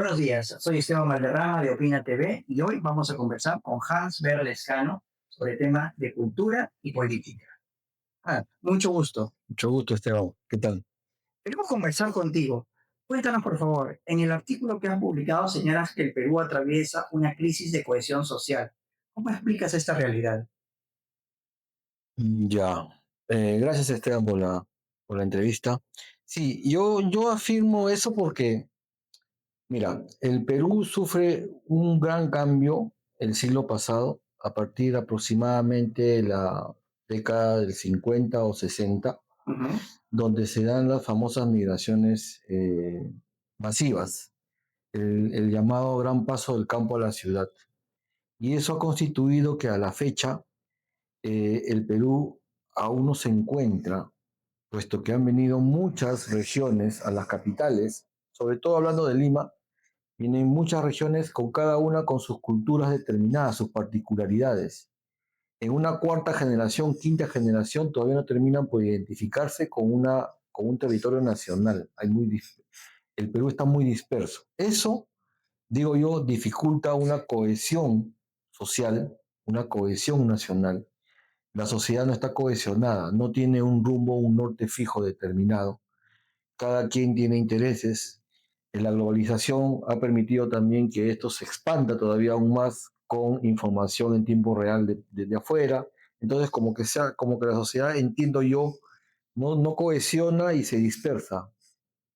Buenos días, soy Esteban Valderrama de Opina TV y hoy vamos a conversar con Hans Berlescano sobre temas de cultura y política. Mucho gusto. Mucho gusto, Esteban. ¿Qué tal? Queremos conversar contigo. Cuéntanos, por favor, en el artículo que has publicado señalas que el Perú atraviesa una crisis de cohesión social. ¿Cómo explicas esta realidad? Ya. Gracias, Esteban, por la entrevista. Sí, yo afirmo eso porque, mira, el Perú sufre un gran cambio el siglo pasado, a partir aproximadamente de la década del 50 o 60, Ujú. donde se dan las famosas migraciones masivas, el llamado gran paso del campo a la ciudad. Y eso ha constituido que a la fecha el Perú aún no se encuentra, puesto que han venido muchas regiones a las capitales, sobre todo hablando de Lima, vienen muchas regiones con cada una con sus culturas determinadas, sus particularidades. En una cuarta generación, quinta generación, todavía no terminan por identificarse con un territorio nacional. El Perú está muy disperso. Eso, digo yo, dificulta una cohesión social, una cohesión nacional. La sociedad no está cohesionada, no tiene un rumbo, un norte fijo determinado. Cada quien tiene intereses. La globalización ha permitido también que esto se expanda todavía aún más con información en tiempo real de afuera. Entonces, como que la sociedad, entiendo yo, no cohesiona y se dispersa.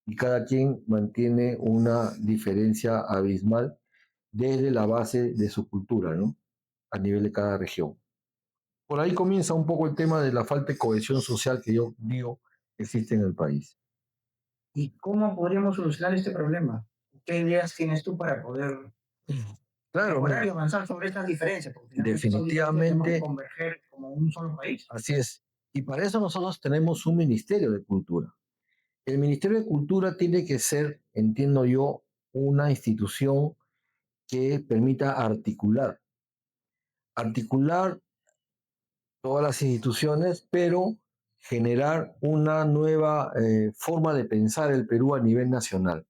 Y cada quien mantiene una diferencia abismal desde la base de su cultura, ¿no? A nivel de cada región. Por ahí comienza un poco el tema de la falta de cohesión social que yo digo existe en el país. ¿Y cómo podríamos solucionar este problema? ¿Qué ideas tienes tú para poder Claro, mejorar y mira, avanzar sobre estas diferencias? Porque finalmente son diferencias que tenemos que definitivamente converger como un solo país. así es. Y para eso nosotros tenemos un Ministerio de Cultura. El Ministerio de Cultura tiene que ser, entiendo yo, una institución que permita articular todas las instituciones, pero generar una nueva forma de pensar el Perú a nivel nacional.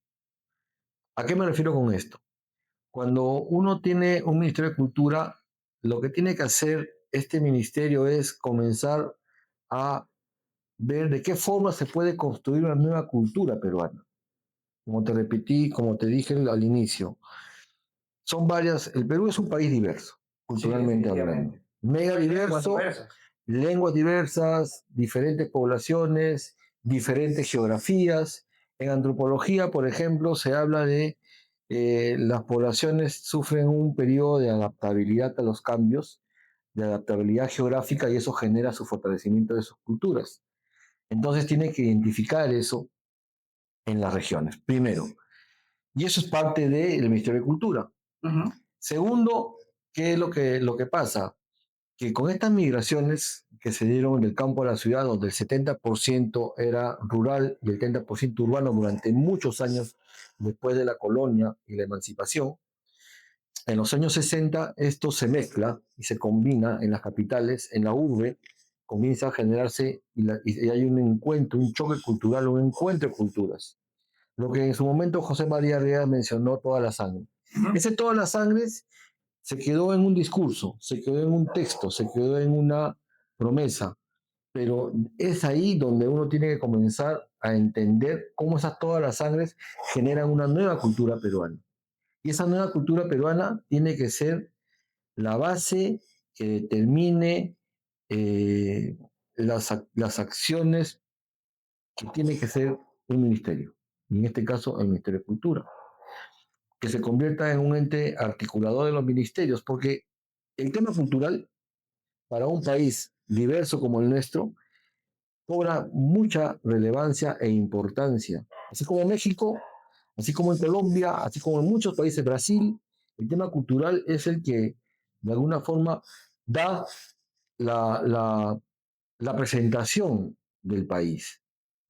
¿A qué me refiero con esto? Cuando uno tiene un Ministerio de Cultura, lo que tiene que hacer este ministerio es comenzar a ver de qué forma se puede construir una nueva cultura peruana. Como te repetí, como te dije al inicio, son varias, el Perú es un país diverso, Sí, culturalmente hablando. definitivamente. Mega Hay lenguas diverso, diversas. lenguas diversas, diferentes poblaciones, diferentes geografías. En antropología, por ejemplo, se habla de las poblaciones sufren un periodo de adaptabilidad a los cambios, de adaptabilidad geográfica y eso genera su fortalecimiento de sus culturas. Entonces tiene que identificar eso en las regiones, primero. Y eso es parte del Ministerio de Cultura. Ujú. Segundo, ¿qué es lo que pasa? Que con estas migraciones que se dieron del campo a la ciudad, donde el 70% era rural y el 30% urbano durante muchos años después de la colonia y la emancipación, en los años 60 esto se mezcla y se combina en las capitales, en la urbe, comienza a generarse y hay un encuentro, un choque cultural, un encuentro de culturas. Lo que en su momento José María Arreaza mencionó toda la sangre. Ese toda la sangre se quedó en un discurso, se quedó en un texto, se quedó en una promesa, pero es ahí donde uno tiene que comenzar a entender cómo esas todas las sangres generan una nueva cultura peruana. Y esa nueva cultura peruana tiene que ser la base que determine eh, las acciones que tiene que ser un ministerio, y en este caso el Ministerio de Cultura, que se convierta en un ente articulador de los ministerios, porque el tema cultural para un país diverso como el nuestro cobra mucha relevancia e importancia. Así como en México, así como en Colombia, así como en muchos países, Brasil, el tema cultural es el que de alguna forma da la, la, la presentación del país.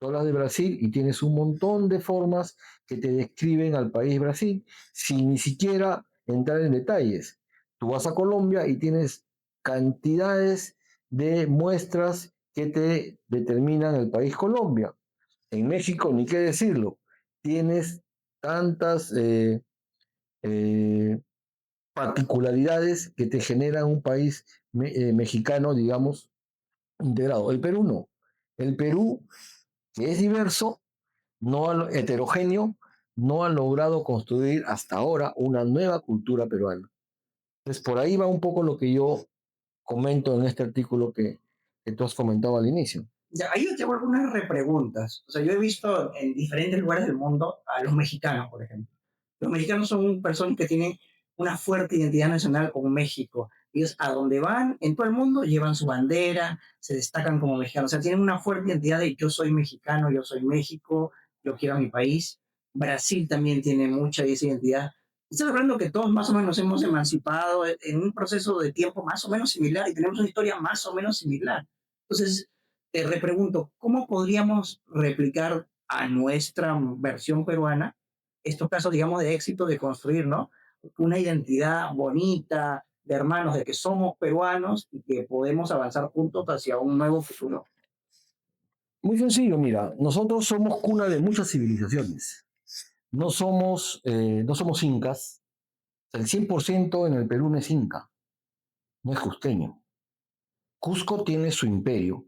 Tú hablas de Brasil y tienes un montón de formas que te describen al país Brasil sin ni siquiera entrar en detalles. Tú vas a Colombia y tienes cantidades de muestras que te determinan el país Colombia. En México, ni qué decirlo, tienes tantas eh, particularidades que te generan un país mexicano, digamos, integrado. El Perú no. El Perú, que es diverso, heterogéneo, no ha logrado construir hasta ahora una nueva cultura peruana. Entonces, por ahí va un poco lo que yo comento en este artículo que tú has comentado al inicio. Ya, ahí yo tengo algunas repreguntas. O sea, yo he visto en diferentes lugares del mundo a los mexicanos, por ejemplo. Los mexicanos son personas que tienen una fuerte identidad nacional con México. Ellos a donde van, en todo el mundo, llevan su bandera, se destacan como mexicanos. O sea, tienen una fuerte identidad de yo soy mexicano, yo soy México, yo quiero a mi país. Brasil también tiene mucha de esa identidad. Estoy hablando que todos más o menos nos hemos emancipado en un proceso de tiempo más o menos similar y tenemos una historia más o menos similar. Entonces, te repregunto, ¿cómo podríamos replicar a nuestra versión peruana estos casos, digamos, de éxito de construir, ¿no? Una identidad bonita de hermanos, de que somos peruanos y que podemos avanzar juntos hacia un nuevo futuro. Muy sencillo, mira, nosotros somos cuna de muchas civilizaciones. No somos incas. El 100% en el Perú no es inca, no es cusqueño. Cusco tiene su imperio,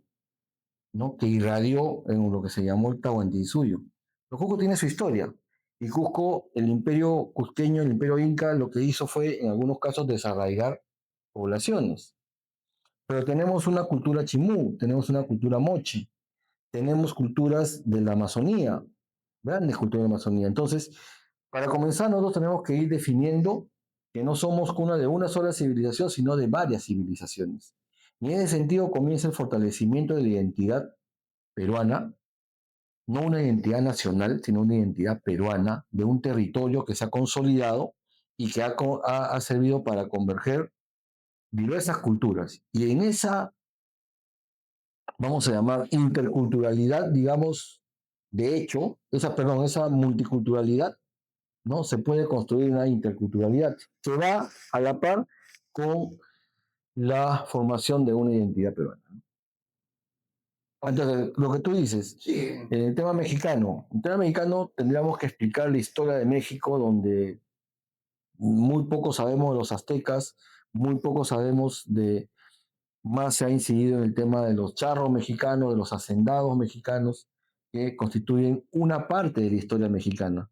¿no? Que irradió en lo que se llamó el Tahuantinsuyo. Pero Cusco tiene su historia. Y Cusco, el imperio cusqueño, el imperio inca, lo que hizo fue, en algunos casos, desarraigar poblaciones. Pero tenemos una cultura chimú, tenemos una cultura moche, tenemos culturas de la Amazonía, grandes culturas de la Amazonía. Entonces, para comenzar, nosotros tenemos que ir definiendo que no somos cuna de una sola civilización, sino de varias civilizaciones. Y en ese sentido comienza el fortalecimiento de la identidad peruana, no una identidad nacional, sino una identidad peruana de un territorio que se ha consolidado y que ha servido para converger diversas culturas. Y en esa, vamos a llamar, interculturalidad, digamos, de hecho, esa multiculturalidad, ¿no? Se puede construir una interculturalidad que va a la par con la formación de una identidad peruana. Entonces, lo que tú dices, Sí, el tema mexicano tendríamos que explicar la historia de México, donde muy poco sabemos de los aztecas, muy poco sabemos de, más se ha incidido en el tema de los charros mexicanos, de los hacendados mexicanos, que constituyen una parte de la historia mexicana.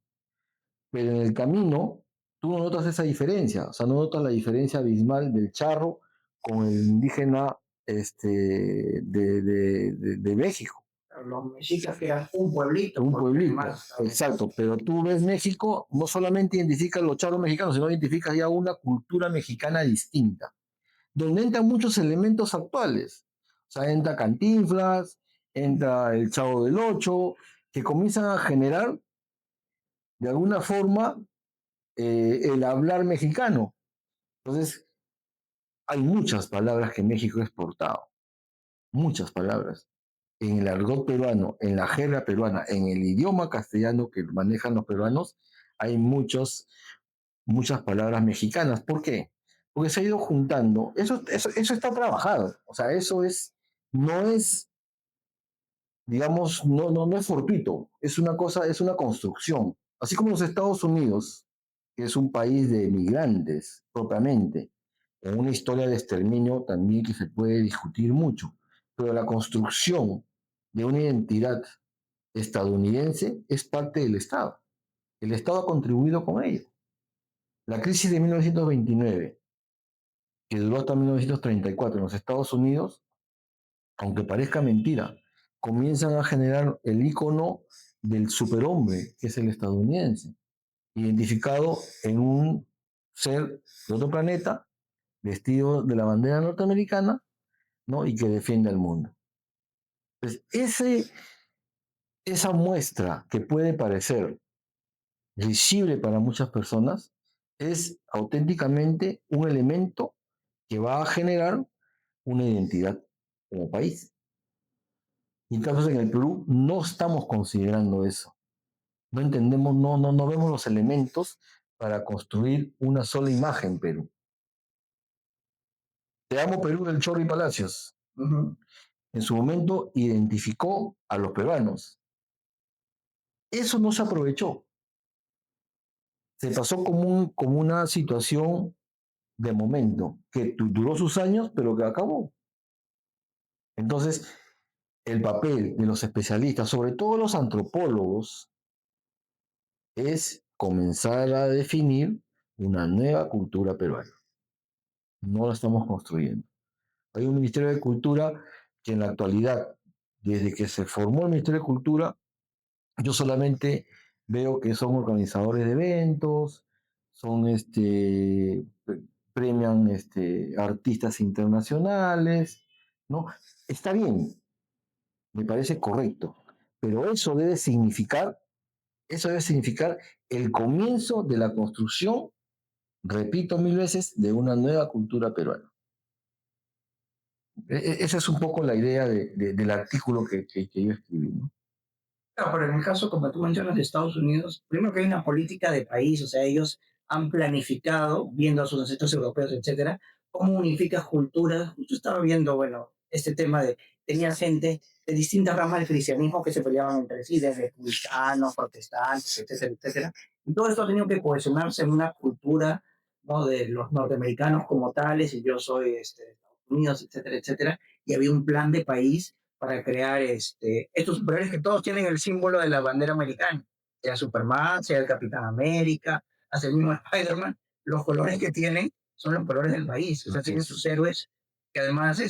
Pero en el camino, tú no notas esa diferencia, o sea, no notas la diferencia abismal del charro con el indígena de México. los mexicas que eran un pueblito, Un porque pueblito, además, exacto, pero tú ves México, no solamente identificas los charros mexicanos, sino identificas ya una cultura mexicana distinta, donde entran muchos elementos actuales. O sea, entra Cantinflas, entra el Chavo del Ocho, que comienzan a generar de alguna forma el hablar mexicano. Entonces, hay muchas palabras que México ha exportado, muchas palabras. En el argot peruano, en la jerga peruana, en el idioma castellano que manejan los peruanos, hay muchas palabras mexicanas. ¿Por qué? Porque se ha ido juntando. Eso está trabajado. O sea, no es, digamos, no es fortuito. Es una cosa, es una construcción. Así como los Estados Unidos, que es un país de migrantes propiamente, con una historia de exterminio también que se puede discutir mucho. Pero la construcción de una identidad estadounidense es parte del Estado. El Estado ha contribuido con ello. La crisis de 1929, que duró hasta 1934 en los Estados Unidos, aunque parezca mentira, comienzan a generar el icono del superhombre, que es el estadounidense, identificado en un ser de otro planeta, vestido de la bandera norteamericana, ¿no? Y que defiende al mundo. Entonces, esa muestra que puede parecer visible para muchas personas es auténticamente un elemento que va a generar una identidad como país. Y entonces en el Perú no estamos considerando eso. No entendemos, no vemos los elementos para construir una sola imagen Perú. Te amo Perú del Chorri Palacios. ujú. En su momento identificó a los peruanos. Eso no se aprovechó. se pasó como una situación de momento, que duró sus años, pero que acabó. Entonces, el papel de los especialistas, sobre todo los antropólogos, es comenzar a definir una nueva cultura peruana. No la estamos construyendo. Hay un Ministerio de Cultura que en la actualidad, desde que se formó el Ministerio de Cultura, yo solamente veo que son organizadores de eventos, son premian artistas internacionales, ¿no? Está bien, me parece correcto, pero eso debe significar el comienzo de la construcción, repito mil veces, de una nueva cultura peruana. Esa es un poco la idea del artículo que yo escribí, ¿no? Claro, pero en el caso, como tú mencionas, de Estados Unidos, primero que hay una política de país, o sea, ellos han planificado, viendo a sus ancestros europeos, etcétera, cómo unifica culturas. Yo estaba viendo, bueno, este tema de, tenía gente de distintas ramas del cristianismo que se peleaban entre sí, desde republicanos, protestantes, etcétera, etcétera. Y todo esto ha tenido que cohesionarse en una cultura, ¿no? De los norteamericanos como tales, y yo soy de Estados Unidos, etcétera, etcétera. Y había un plan de país para crear estos superhéroes que todos tienen el símbolo de la bandera americana, sea Superman, sea el Capitán América, hasta el mismo Spider-Man, los colores que tienen son los colores del país, o sea, Así tienen es. sus héroes que además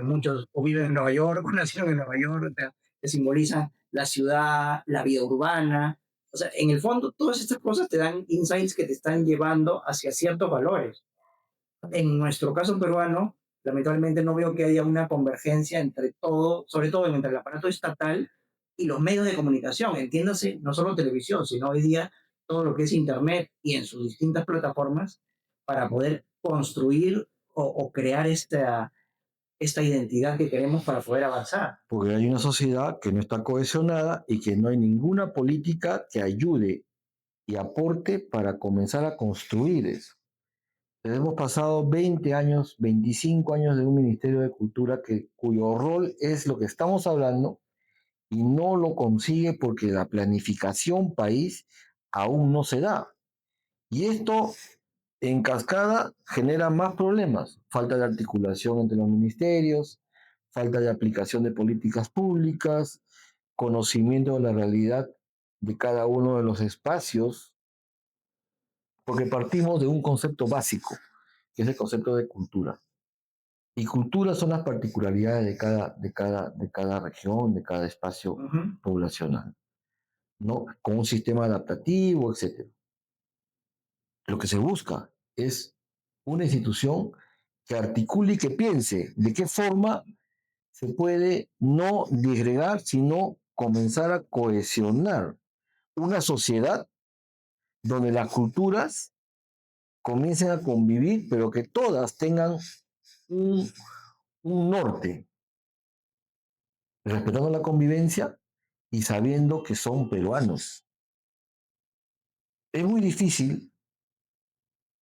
muchos o viven en Nueva York o nacieron en Nueva York, o sea, que simbolizan la ciudad, la vida urbana, o sea, en el fondo todas estas cosas te dan insights que te están llevando hacia ciertos valores. En nuestro caso peruano, lamentablemente no veo que haya una convergencia entre todo, sobre todo entre el aparato estatal y los medios de comunicación. Entiéndase, no solo televisión, sino hoy día todo lo que es Internet y en sus distintas plataformas para poder construir o crear esta identidad que queremos para poder avanzar. Porque hay una sociedad que no está cohesionada y que no hay ninguna política que ayude y aporte para comenzar a construir eso. Hemos pasado 20 años, 25 años de un Ministerio de Cultura cuyo rol es lo que estamos hablando y no lo consigue porque la planificación país aún no se da. Y esto en cascada genera más problemas. Falta de articulación entre los ministerios, falta de aplicación de políticas públicas, conocimiento de la realidad de cada uno de los espacios, porque partimos de un concepto básico, que es el concepto de cultura. Y cultura son las particularidades de cada región, de cada espacio Ujú. poblacional, ¿no? Con un sistema adaptativo, etcétera. Lo que se busca es una institución que articule y que piense de qué forma se puede no disgregar, sino comenzar a cohesionar una sociedad donde las culturas comiencen a convivir, pero que todas tengan un, un norte, respetando la convivencia y sabiendo que son peruanos. Es muy difícil,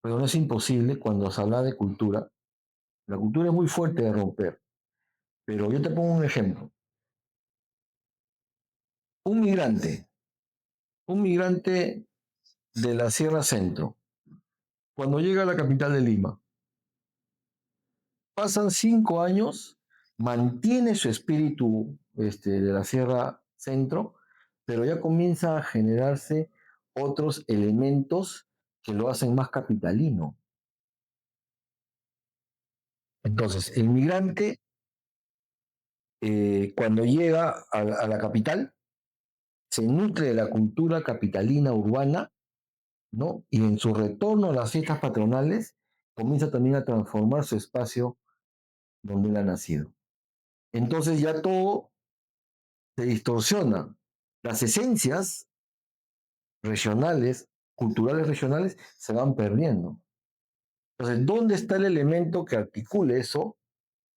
pero no es imposible cuando se habla de cultura. La cultura es muy fuerte de romper, pero yo te pongo un ejemplo. Un migrante, un migrante de la Sierra Centro, cuando llega a la capital de Lima, pasan 5 años, mantiene su espíritu de la Sierra Centro, pero ya comienza a generarse otros elementos que lo hacen más capitalino. Entonces, el migrante, cuando llega a la capital, se nutre de la cultura capitalina urbana, ¿no? Y en su retorno a las fiestas patronales, comienza también a transformar su espacio donde él ha nacido. Entonces ya todo se distorsiona. Las esencias regionales, culturales regionales, se van perdiendo. Entonces, ¿dónde está el elemento que articule eso,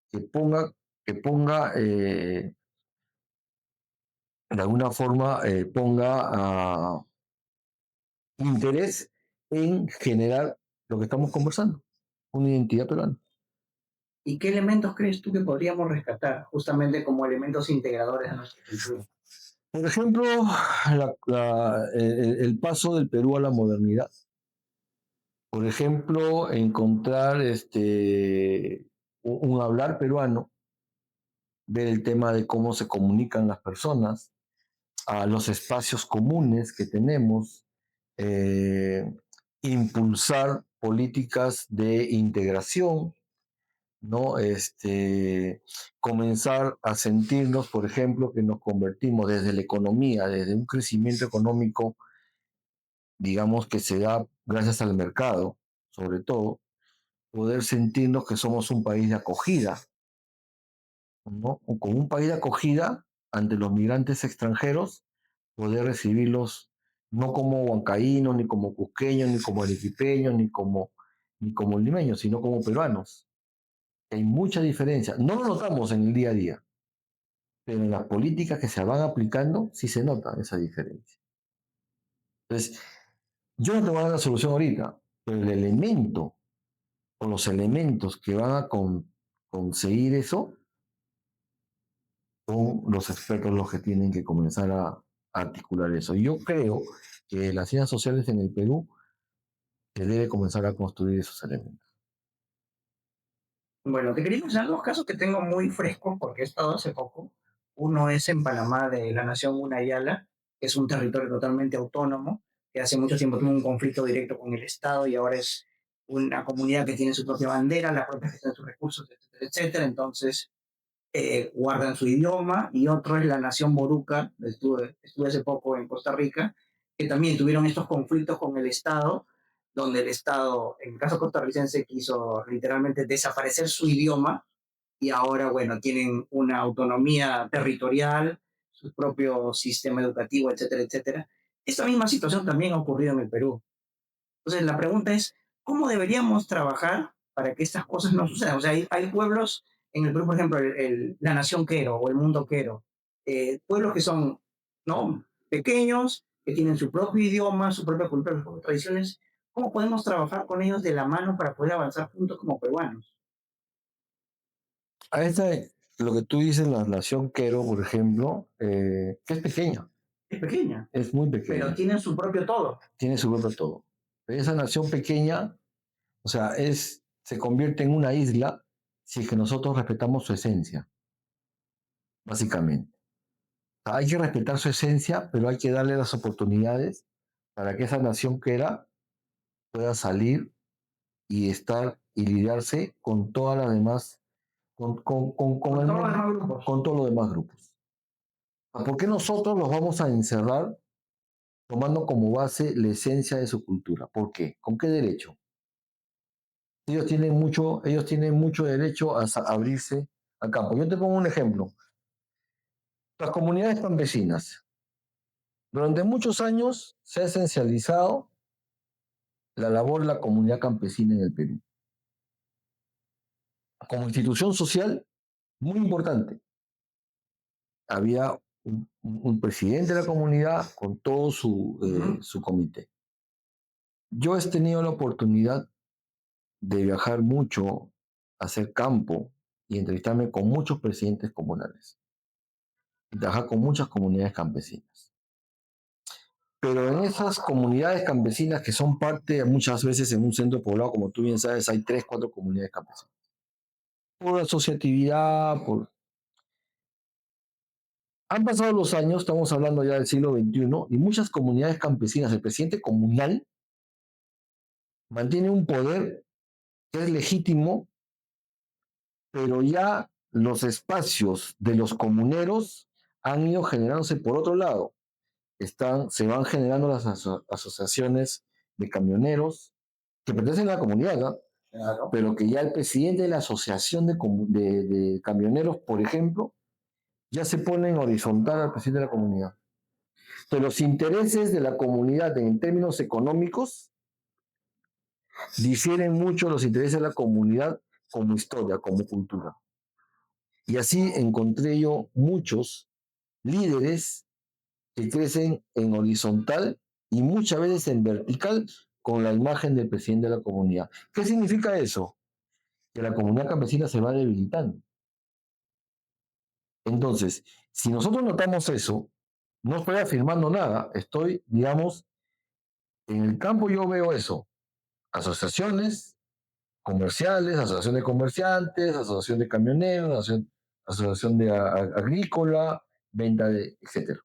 que ponga de alguna forma, ponga interés en generar lo que estamos conversando, una identidad peruana? ¿Y qué elementos crees tú que podríamos rescatar justamente como elementos integradores de nuestra cultura? Por ejemplo, el paso del Perú a la modernidad. Por ejemplo, encontrar un hablar peruano, ver el tema de cómo se comunican las personas, a los espacios comunes que tenemos, eh, impulsar políticas de integración, ¿no? Comenzar a sentirnos, por ejemplo, que nos convertimos desde la economía, desde un crecimiento económico, digamos, que se da gracias al mercado, sobre todo, poder sentirnos que somos un país de acogida, ¿no? O como un país de acogida ante los migrantes extranjeros, poder recibirlos no como huancaínos, ni como cusqueños, ni como arequipeños, ni como limeños, sino como peruanos. Hay mucha diferencia. No lo notamos en el día a día, pero en las políticas que se van aplicando sí se nota esa diferencia. Entonces, yo no te voy a dar la solución ahorita, pero el elemento o los elementos que van a conseguir eso son los expertos los que tienen que comenzar a articular eso. Yo creo que las ciencias sociales en el Perú se debe comenzar a construir esos elementos. Bueno, te quería mencionar dos casos que tengo muy frescos porque he estado hace poco. Uno es en Panamá de la nación Unayala, que es un territorio totalmente autónomo, que hace mucho tiempo tuvo un conflicto directo con el Estado y ahora es una comunidad que tiene su propia bandera, la propia gestión de sus recursos, etcétera, etcétera. Entonces, guardan su idioma, y otro es la nación Boruca, estuve hace poco en Costa Rica, que también tuvieron estos conflictos con el Estado, donde el Estado, en el caso costarricense, quiso literalmente desaparecer su idioma, y ahora, bueno, tienen una autonomía territorial, su propio sistema educativo, etcétera, etcétera. Esta misma situación también ha ocurrido en el Perú. Entonces, la pregunta es, ¿cómo deberíamos trabajar para que estas cosas no sucedan? O sea, hay pueblos en el Perú, por ejemplo, la nación Quero o el mundo Quero, pueblos que son, ¿no?, pequeños, que tienen su propio idioma, su propia cultura, sus propias tradiciones. ¿Cómo podemos trabajar con ellos de la mano para poder avanzar juntos como peruanos? A esta, lo que tú dices, la nación Quero, por ejemplo, que es pequeña, Es pequeña, es muy pero pequeña, tienen su propio todo. tiene su propio todo. Pero esa nación pequeña, o sea, se convierte en una isla si es que nosotros respetamos su esencia, básicamente. O sea, hay que respetar su esencia, pero hay que darle las oportunidades para que esa nación que era pueda salir y estar y lidiarse con todas las demás, Con todos los demás grupos. con todos los demás grupos. ¿Por qué nosotros los vamos a encerrar tomando como base la esencia de su cultura? ¿Por qué? ¿Con qué derecho? Ellos tienen mucho derecho a abrirse al campo. Yo te pongo un ejemplo. Las comunidades campesinas. Durante muchos años se ha esencializado la labor de la comunidad campesina en el Perú. Como institución social muy importante. Había un presidente de la comunidad con todo su comité. Yo he tenido la oportunidad de viajar mucho, hacer campo y entrevistarme con muchos presidentes comunales y trabajar con muchas comunidades campesinas. Pero en esas comunidades campesinas que son parte muchas veces en un centro poblado, como tú bien sabes, hay 3, 4 comunidades campesinas. Por asociatividad, han pasado los años, estamos hablando ya del siglo XXI, y muchas comunidades campesinas, el presidente comunal mantiene un poder que es legítimo, pero ya los espacios de los comuneros han ido generándose por otro lado. Se van generando las asociaciones de camioneros que pertenecen a la comunidad, ¿no? Claro. Pero que ya el presidente de la asociación de camioneros, por ejemplo, ya se pone en horizontal al presidente de la comunidad. Entonces, los intereses de la comunidad en términos económicos difieren mucho de los intereses de la comunidad como historia, como cultura. Y así encontré yo muchos líderes que crecen en horizontal y muchas veces en vertical con la imagen del presidente de la comunidad. ¿Qué significa eso? Que la comunidad campesina se va debilitando. Entonces, si nosotros notamos eso, no estoy afirmando nada, estoy, digamos, en el campo yo veo eso. asociaciones comerciales, asociación de comerciantes, asociación de camioneros, asociación de agrícola, venta de, etcétera.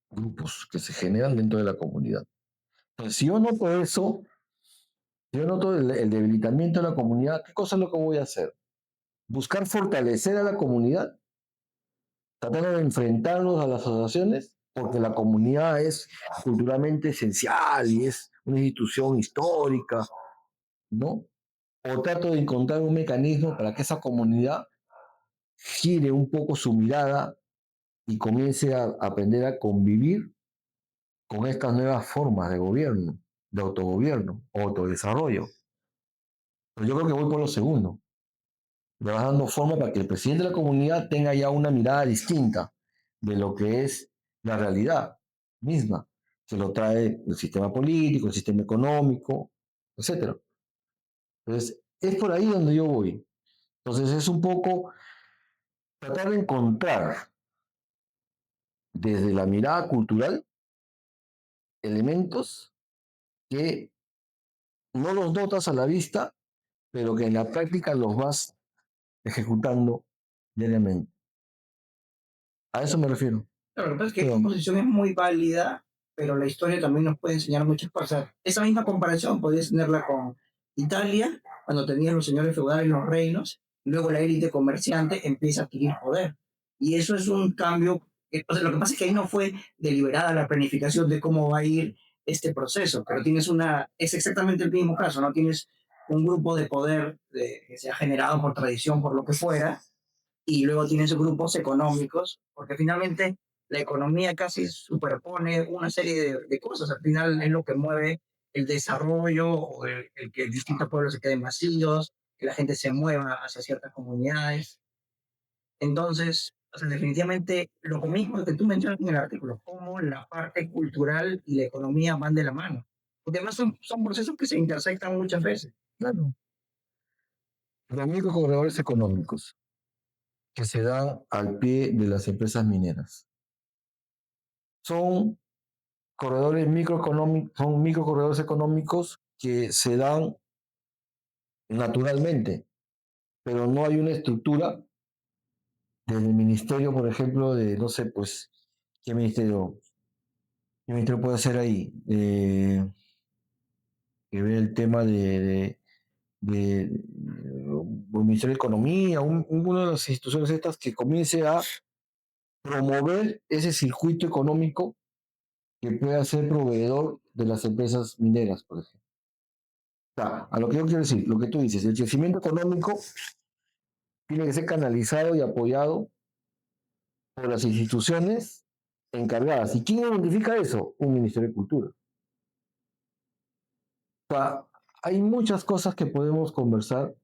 Grupos que se generan dentro de la comunidad. Entonces, si yo noto eso, si yo noto el debilitamiento de la comunidad, ¿qué cosa es lo que voy a hacer? Buscar fortalecer a la comunidad, tratar de enfrentarnos a las asociaciones, porque la comunidad es culturalmente esencial y es una institución histórica, ¿no? O trato de encontrar un mecanismo para que esa comunidad gire un poco su mirada y comience a aprender a convivir con estas nuevas formas de gobierno, de autogobierno, autodesarrollo. Pero yo creo que voy por lo segundo. Le vas dando forma para que el presidente de la comunidad tenga ya una mirada distinta de lo que es la realidad misma. Se lo trae el sistema político, el sistema económico, etcétera. Entonces, es por ahí donde yo voy. Entonces, es un poco tratar de encontrar desde la mirada cultural elementos que no los notas a la vista, pero que en la práctica los vas ejecutando diariamente. A eso me refiero. Claro, lo que pasa es que Pero, tu posición es muy válida, pero la historia también nos puede enseñar muchas cosas. Esa misma comparación podrías tenerla con Italia, cuando tenían los señores feudales los reinos, luego la élite comerciante empieza a adquirir poder. Y eso es un cambio. O sea, lo que pasa es que ahí no fue deliberada la planificación de cómo va a ir este proceso, pero es exactamente el mismo caso, ¿no? Tienes un grupo de poder que se ha generado por tradición, por lo que fuera, y luego tienes grupos económicos, porque finalmente la economía casi superpone una serie de cosas. Al final es lo que mueve el desarrollo o el que distintos pueblos se queden vacíos, que la gente se mueva hacia ciertas comunidades. Entonces, o sea, definitivamente lo mismo que tú mencionas en el artículo, cómo la parte cultural y la economía van de la mano. Porque además son procesos que se intersectan muchas veces. claro, los microcorredores económicos que se dan al pie de las empresas mineras son son microcorredores económicos que se dan naturalmente, pero no hay una estructura desde el ministerio, por ejemplo, de, no sé, pues, ¿qué ministerio, qué ministerio puede ser ahí? Que ve el tema un Ministerio de Economía, una de las instituciones estas que comience a promover ese circuito económico que pueda ser proveedor de las empresas mineras, por ejemplo. O sea, a lo que yo quiero decir, lo que tú dices, el crecimiento económico tiene que ser canalizado y apoyado por las instituciones encargadas. ¿Y quién identifica eso? Un Ministerio de Cultura. O sea, hay muchas cosas que podemos conversar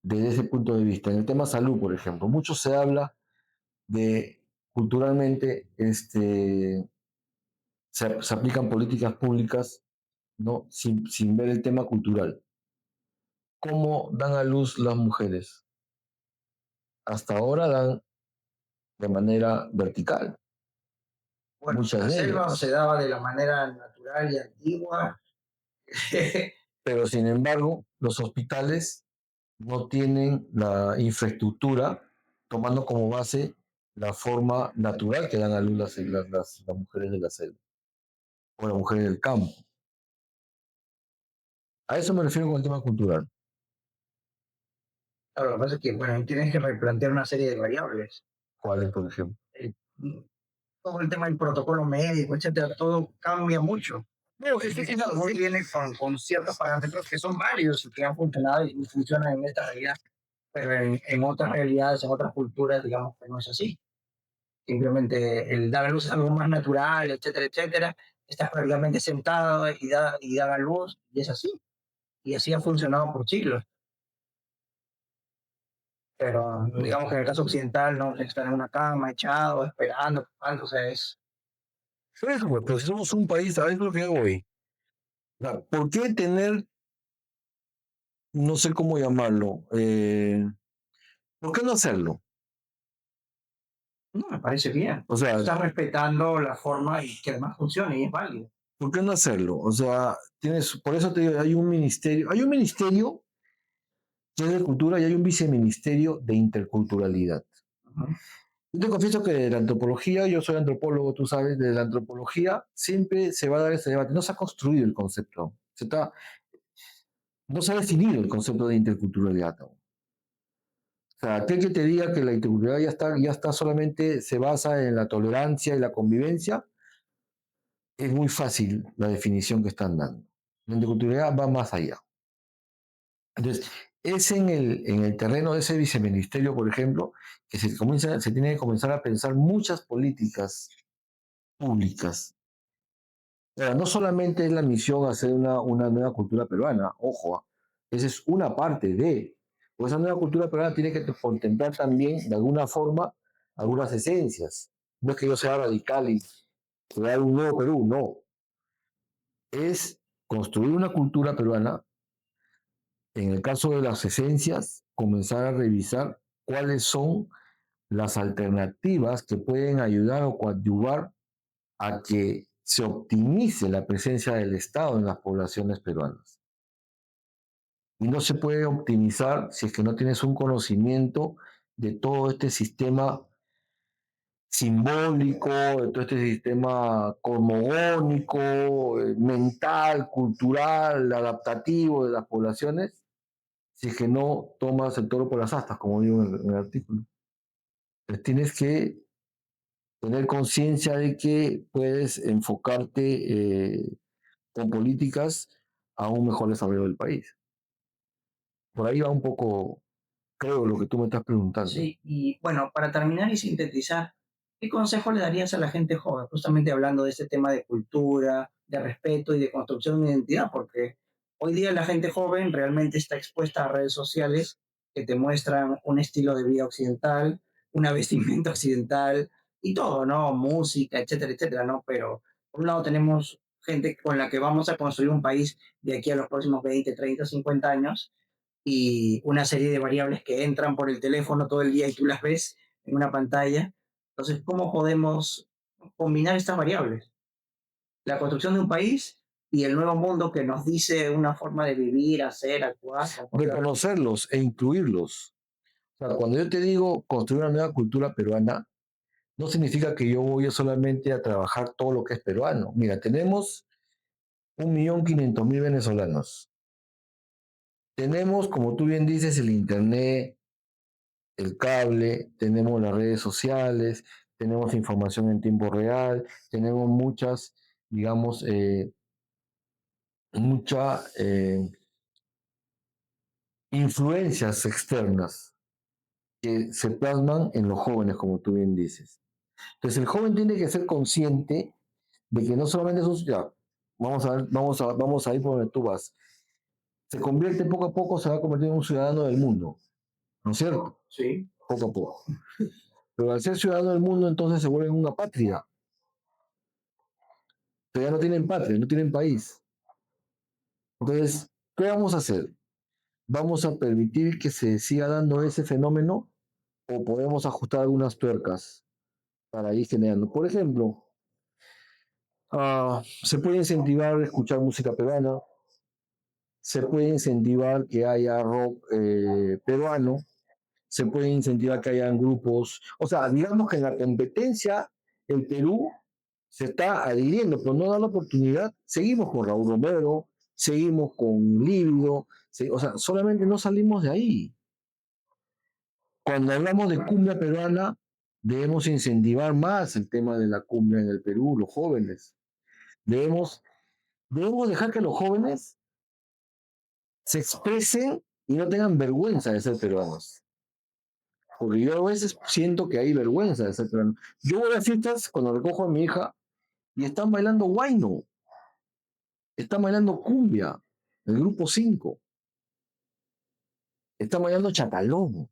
desde ese punto de vista. En el tema salud, por ejemplo, mucho se habla de culturalmente, se aplican políticas públicas, ¿no? Sin ver el tema cultural. ¿Cómo dan a luz las mujeres? Hasta ahora dan de manera vertical, Bueno, en muchas la de selva se ellas. daba de la manera natural y antigua. Pero sin embargo, los hospitales no tienen la infraestructura tomando como base la forma natural que dan a luz las mujeres de la selva o las mujeres del campo. A eso me refiero con el tema cultural. Claro, lo que pasa es que, bueno, ahí tienes que replantear una serie de variables. ¿Cuál es, por ejemplo? Eh, Todo el tema del protocolo médico, etcétera, todo cambia mucho. Bueno, Hoy viene con ciertos parámetros que son válidos y que han funcionado y funcionan en esta realidad, pero en otras realidades, en otras culturas, digamos que no es así. Simplemente el dar a luz es algo más natural, etcétera, etcétera. Estás prácticamente sentado y da a luz, y es así. Y así ha funcionado por siglos. Pero digamos que en el caso occidental no estar en una cama, echado, esperando, o sea, por eso, pues, pero si somos un país, ¿sabes lo que hago hoy? O sea, ¿por qué tener, no sé cómo llamarlo, ¿por qué no hacerlo? no me parece bien. O sea, Estás respetando la forma y que además funcione y es válido. ¿Por qué no hacerlo? O sea, tienes, por eso te digo, hay un ministerio que es de cultura y hay un viceministerio de interculturalidad. Ujú. Yo te confieso que de la antropología, yo soy antropólogo, tú sabes, de la antropología siempre se va a dar ese debate. No se ha construido el concepto, no se ha definido el concepto de interculturalidad aún. O sea, aquel que te diga que la interculturalidad ya está solamente se basa en la tolerancia y la convivencia, es muy fácil la definición que están dando. La interculturalidad va más allá. Entonces, es en el terreno de ese viceministerio, por ejemplo, que se tiene que comenzar a pensar muchas políticas públicas. Ahora, no solamente es la misión hacer una nueva cultura peruana, ojo, esa es una parte de, pues esa nueva cultura peruana tiene que contemplar también, de alguna forma, algunas esencias. No es que yo sea radical y crear un nuevo Perú, no. Es construir una cultura peruana, en el caso de las esencias, comenzar a revisar cuáles son las alternativas que pueden ayudar o coadyuvar a que se optimice la presencia del Estado en las poblaciones peruanas. Y no se puede optimizar si es que no tienes un conocimiento de todo este sistema simbólico, de todo este sistema cosmogónico, mental, cultural, adaptativo de las poblaciones, si es que no tomas el toro por las astas, como digo en el artículo. Entonces tienes que tener conciencia de que puedes enfocarte con políticas a un mejor desarrollo del país. Por ahí va un poco, creo, lo que tú me estás preguntando. Sí, y bueno, para terminar y sintetizar, ¿qué consejo le darías a la gente joven? Justamente hablando de este tema de cultura, de respeto y de construcción de identidad, porque hoy día la gente joven realmente está expuesta a redes sociales que te muestran un estilo de vida occidental, una vestimenta occidental y todo, ¿no? Música, etcétera, etcétera, ¿no? Pero por un lado tenemos gente con la que vamos a construir un país de aquí a los próximos 20, 30, 50 años y una serie de variables que entran por el teléfono todo el día y tú las ves en una pantalla. Entonces, ¿cómo podemos combinar estas variables? La construcción de un país y el nuevo mundo que nos dice una forma de vivir, hacer, actuar, comportar. Reconocerlos e incluirlos. O sea, cuando yo te digo construir una nueva cultura peruana, no significa que yo voy solamente a trabajar todo lo que es peruano. Mira, tenemos 1.500.000 venezolanos. Tenemos, como tú bien dices, el Internet, el cable, tenemos las redes sociales, tenemos información en tiempo real, tenemos muchas, digamos, mucha influencias externas que se plasman en los jóvenes, como tú bien dices. Entonces, el joven tiene que ser consciente de que no solamente es un ya, vamos a ir por donde tú vas. Se convierte poco a poco, se va a convertir en un ciudadano del mundo, ¿no es cierto? Sí, Poco a poco. Pero al ser ciudadano del mundo, entonces se vuelven una patria. Pero ya no tienen patria, no tienen país. Entonces, ¿qué vamos a hacer? ¿Vamos a permitir que se siga dando ese fenómeno o podemos ajustar algunas tuercas para ir generando? Por ejemplo, se puede incentivar escuchar música peruana, se puede incentivar que haya rock peruano, se puede incentivar que hayan grupos, o sea, digamos que en la competencia el Perú se está adhiriendo, pero no da la oportunidad. Seguimos con Raúl Romero, seguimos con Lívido, o sea, solamente no salimos de ahí. Cuando hablamos de cumbia peruana, debemos incentivar más el tema de la cumbia en el Perú, los jóvenes. Debemos, debemos dejar que los jóvenes se expresen y no tengan vergüenza de ser peruanos. Porque yo a veces siento que hay vergüenza de ser peruano. Yo voy a fiestas cuando recojo a mi hija y están bailando huayno, están bailando cumbia, el grupo 5, están bailando chacalón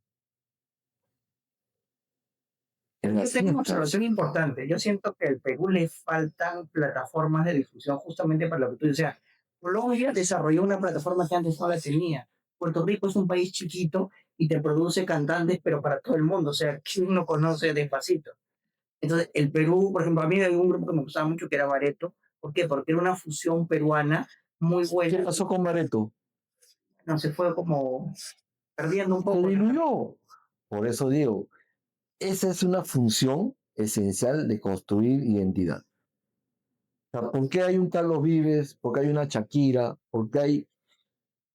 en yo las tengo una fiestas. observación importante. Yo siento que al Perú le faltan plataformas de difusión justamente para lo que tú dices. O sea, Colombia desarrolló una plataforma que antes no la tenía. Puerto Rico es un país chiquito y te produce cantantes, pero para todo el mundo. O sea, ¿quién no conoce Despacito? Entonces, el Perú, por ejemplo, a mí había un grupo que me gustaba mucho que era Bareto, ¿Por qué? Porque era una fusión peruana muy ¿Qué buena. pasó con Bareto? No se fue como perdiendo un Se poco. diluyó. Por eso digo, esa es una función esencial de construir identidad. O sea, ¿por qué hay un Carlos Vives? ¿Por qué hay una Shakira? ¿Por qué hay?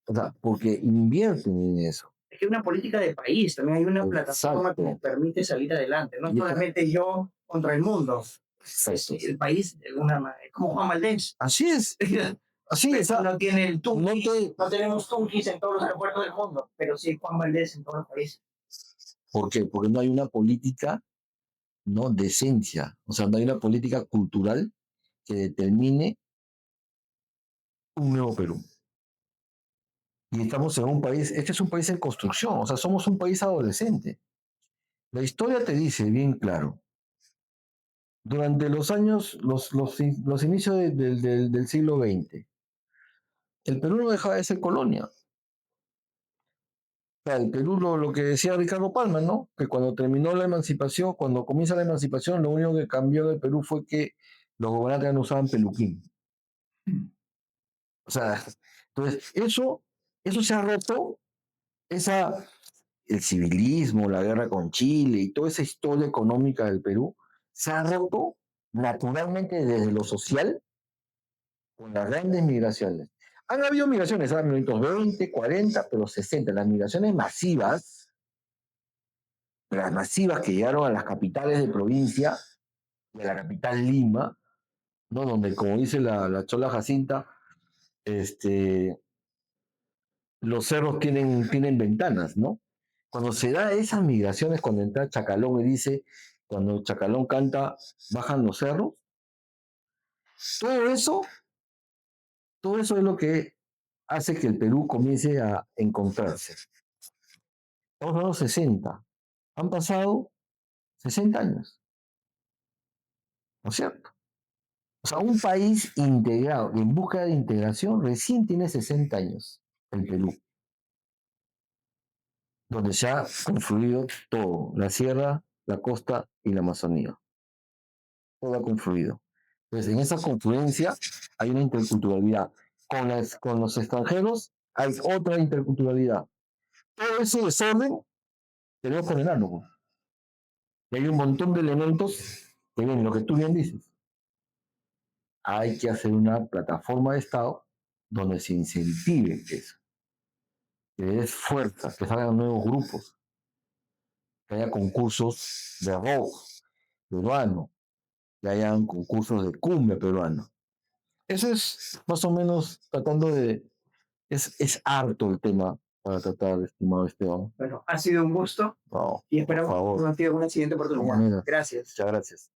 O sea, porque invierten en eso. Es que hay una política de país, también hay una plataforma que Exacto. nos permite salir adelante, no Y esta- solamente yo contra el mundo, exacto. el país de alguna manera, como Juan Valdés. Así es. Así es. No tiene el No Tunqui, te, no tenemos Tunquis en todos los aeropuertos del mundo, pero sí Juan Valdés en todos los países. ¿por qué? Porque no hay una política, no, de esencia. O sea, no hay una política cultural que determine un nuevo Perú. Y estamos en un país, este es un país en construcción, o sea, somos un país adolescente. La historia te dice bien claro, durante los años, los inicios del siglo XX, el Perú no dejaba de ser colonia. O sea, el Perú, lo que decía Ricardo Palma, ¿no? Que cuando terminó la emancipación, cuando comienza la emancipación, lo único que cambió del Perú fue que los gobernantes ya no usaban peluquín. O sea, entonces, eso se ha roto, esa, el civilismo, la guerra con Chile y toda esa historia económica del Perú se ha roto naturalmente desde lo social con las grandes migraciones. Han habido migraciones, en 1920, 40, pero 60, las migraciones masivas, las masivas que llegaron a las capitales de provincia, de la capital Lima, ¿no? Donde, como dice la Chola Jacinta, este, los cerros tienen ventanas, ¿no? Cuando se da esas migraciones, cuando entra Chacalón y dice, cuando Chacalón canta, bajan los cerros, todo eso, todo eso es lo que hace que el Perú comience a encontrarse. Estamos hablando de 60. Han pasado 60 años, ¿no es cierto? O sea, un país integrado, en busca de integración, recién tiene 60 años, el Perú, donde se ha confluido todo, la sierra, la costa y la Amazonía. Todo ha confluido. Entonces, en esa confluencia hay una interculturalidad. Con los extranjeros hay otra interculturalidad. Todo ese desorden tenemos que ordenarlo, pues. Y hay un montón de elementos que ven lo que tú bien dices. Hay que hacer una plataforma de Estado donde se incentive eso, que des fuerza, que salgan nuevos grupos, que haya concursos de rock peruano, que hayan concursos de cumbia peruano. Eso es más o menos tratando de... Es harto el tema para tratar, estimado Esteban. Bueno, ha sido un gusto No, y por esperamos favor, contigo en una siguiente de todas oportunidad. maneras. Gracias. Muchas gracias.